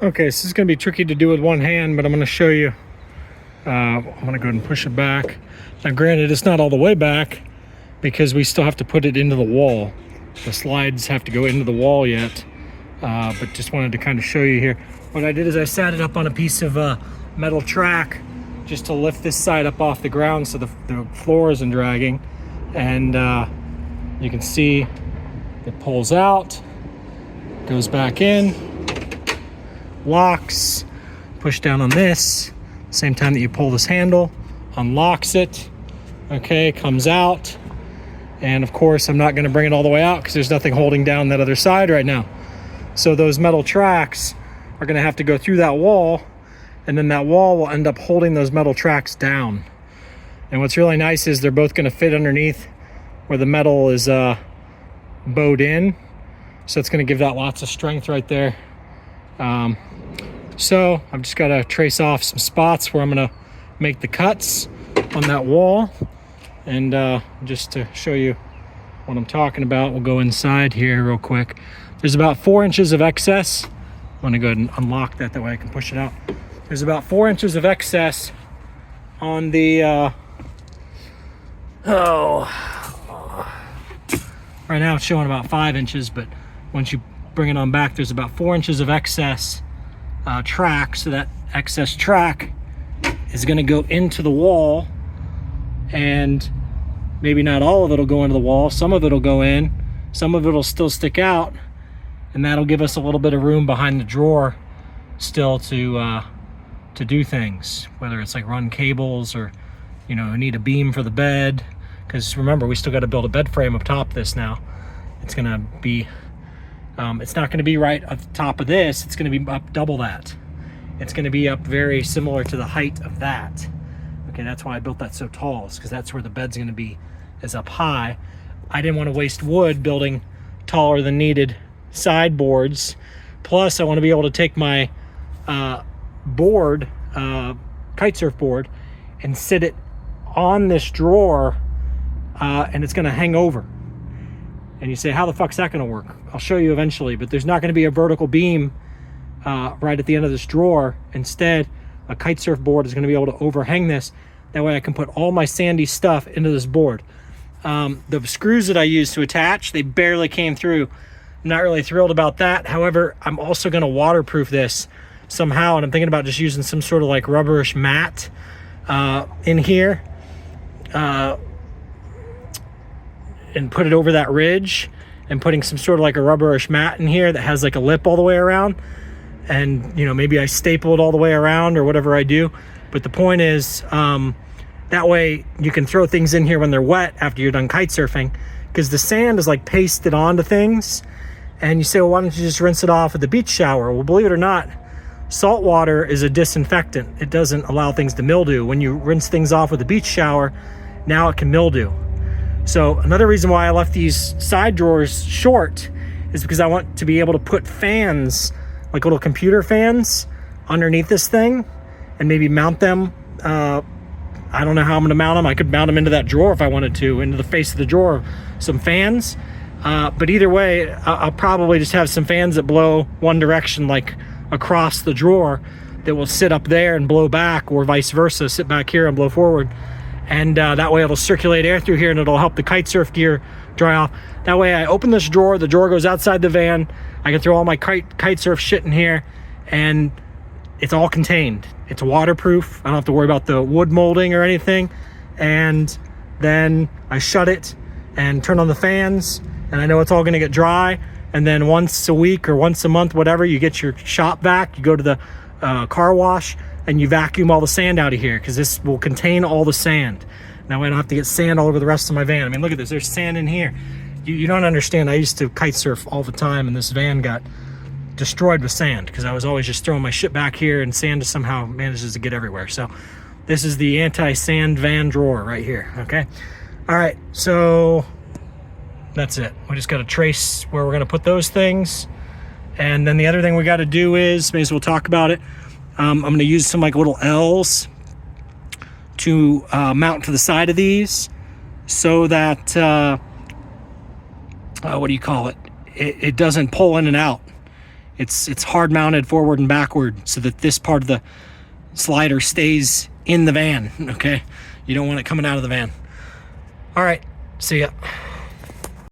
Okay, so this is going to be tricky to do with one hand, but I'm going to show you. I'm going to go ahead and push it back. Now, granted, it's not all the way back because we still have to put it into the wall. The slides have to go into the wall yet, but just wanted to kind of show you here. What I did is I sat it up on a piece of metal track just to lift this side up off the ground so the floor isn't dragging. And you can see it pulls out, goes back in, locks, push down on this, same time that you pull this handle, unlocks it, okay, comes out. And of course, I'm not going to bring it all the way out because there's nothing holding down that other side right now. So those metal tracks are going to have to go through that wall, and then that wall will end up holding those metal tracks down. And what's really nice is they're both going to fit underneath where the metal is bowed in. So it's going to give that lots of strength right there. So I've just got to trace off some spots where I'm going to make the cuts on that wall. And just to show you what I'm talking about, we'll go inside here real quick. There's about 4 inches of excess. I'm going to go ahead and unlock that way I can push it out. There's about 4 inches of excess on the right now it's showing about 5 inches, but once you bring it on back, there's about 4 inches of excess track. So that excess track is going to go into the wall, and maybe not all of it will go into the wall. Some of it will go in, some of it will still stick out, and that'll give us a little bit of room behind the drawer still to do things, whether it's like run cables or, you know, need a beam for the bed. Because remember, we still got to build a bed frame up top of this now. It's going to be, it's not going to be right at the top of this. It's going to be up double that. It's going to be up very similar to the height of that. Okay, that's why I built that so tall, is because that's where the bed's going to be, is up high. I didn't want to waste wood building taller than needed sideboards. Plus, I want to be able to take my board, kite surf board, and sit it on this drawer, and it's going to hang over. And you say, how the fuck's that going to work? I'll show you eventually, but there's not going to be a vertical beam right at the end of this drawer. Instead, a kite surf board is going to be able to overhang this. That way I can put all my sandy stuff into this board. The screws that I used to attach, they barely came through. I'm not really thrilled about that. However, I'm also going to waterproof this somehow, and I'm thinking about just using some sort of like rubberish mat in here and put it over that ridge, and putting some sort of like a rubberish mat in here that has like a lip all the way around. And, you know, maybe I staple it all the way around or whatever I do. But the point is, that way you can throw things in here when they're wet after you're done kite surfing, because the sand is like pasted onto things. And you say, well, why don't you just rinse it off with the beach shower? Well, believe it or not, salt water is a disinfectant. It doesn't allow things to mildew. When you rinse things off with a beach shower, now it can mildew. So another reason why I left these side drawers short is because I want to be able to put fans, like little computer fans, underneath this thing, and maybe mount them. I don't know how I'm going to mount them. I could mount them into that drawer if I wanted to, into the face of the drawer, some fans. But either way, I'll probably just have some fans that blow one direction, like across the drawer, that will sit up there and blow back, or vice versa, sit back here and blow forward. And that way it'll circulate air through here, and it'll help the kite surf gear dry off. That way I open this drawer, the drawer goes outside the van, I can throw all my kite surf shit in here, and it's all contained. It's waterproof. I don't have to worry about the wood molding or anything. And then I shut it and turn on the fans, and I know it's all going to get dry. And then once a week or once a month, whatever, you get your shop vac, you go to the car wash, and you vacuum all the sand out of here, because this will contain all the sand. Now I don't have to get sand all over the rest of my van. I mean, look at this. There's sand in here. You don't understand. I used to kite surf all the time, and this van got destroyed with sand because I was always just throwing my shit back here, and sand somehow manages to get everywhere. So this is the anti-sand van drawer right here. Okay. All right. So that's it. We just got to trace where we're going to put those things. And then the other thing we got to do is, may as well talk about it. I'm going to use some like little L's to mount to the side of these, so that what do you call it? It doesn't pull in and out. It's hard mounted forward and backward so that this part of the slider stays in the van, okay? You don't want it coming out of the van. All right, see ya.